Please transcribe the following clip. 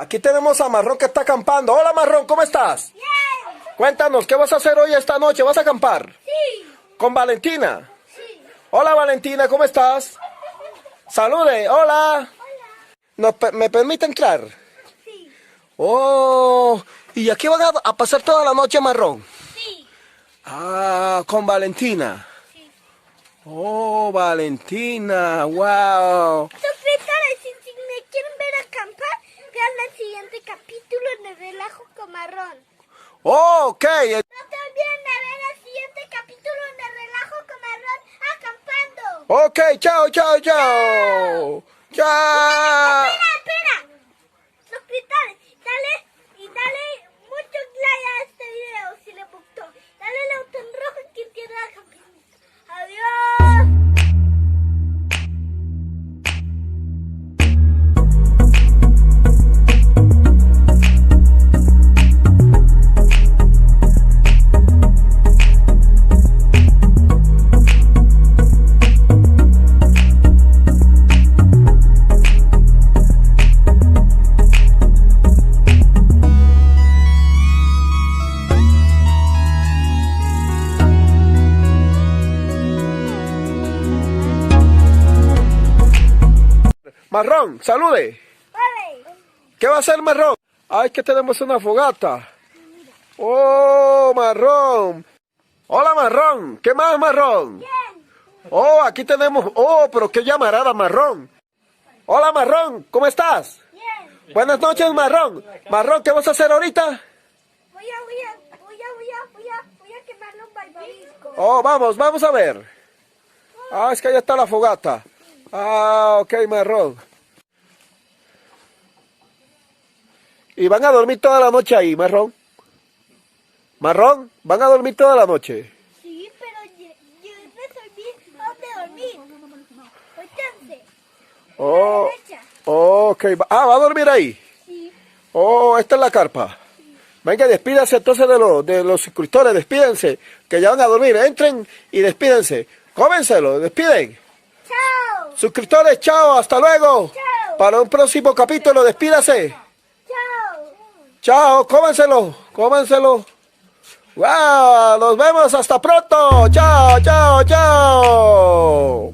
Aquí tenemos a Marrón que está acampando. Hola Marrón, ¿cómo estás? Bien. Cuéntanos, ¿qué vas a hacer hoy esta noche? ¿Vas a acampar? Sí. ¿Con Valentina? Sí. Hola Valentina, ¿cómo estás? Salude, hola. ¿Me permite entrar? Sí. Oh, ¿y aquí van a pasar toda la noche Marrón? Sí. Ah, con Valentina. Sí. Oh, Valentina, wow. Suscríbete si me quieren ver acampar, vean el siguiente capítulo de Relajo con Marrón. Oh, ok. No te olviden de ver el siguiente capítulo de Relajo con Marrón acampando. Ok, chao, chao, chao. Chao. Espera. Suscríbete, dale mucho like a este video si le gustó. Dale el botón rojo y quien quiera la campanita. Adiós. Marrón, salude. Vale. ¿Qué va a hacer Marrón? Ay, que tenemos una fogata. Oh, Marrón. Hola Marrón. ¿Qué más Marrón? Bien. Oh, aquí tenemos. Oh, pero qué llamarada Marrón. Hola Marrón, ¿cómo estás? Bien. Buenas noches Marrón. Marrón, ¿qué vas a hacer ahorita? Voy a quemar los malvaviscos. Oh, vamos a ver. Ah, es que allá está la fogata. Ah, ok, Marrón. ¿Y van a dormir toda la noche ahí, Marrón? Marrón, ¿van a dormir toda la noche? Sí, pero yo resolví dónde dormir. Hoy chance. Oh, A la derecha. ok. Ah, ¿va a dormir ahí? Sí. Oh, esta es la carpa. Venga, despídanse entonces de los suscriptores, despídense, que ya van a dormir. Entren y despídense. Cómenselo, despiden. Chao. Suscriptores, chao, hasta luego. Chao. Para un próximo capítulo, despídase. Chao. Chao, cómenselo. ¡Wow! Nos vemos hasta pronto. Chao, chao, chao.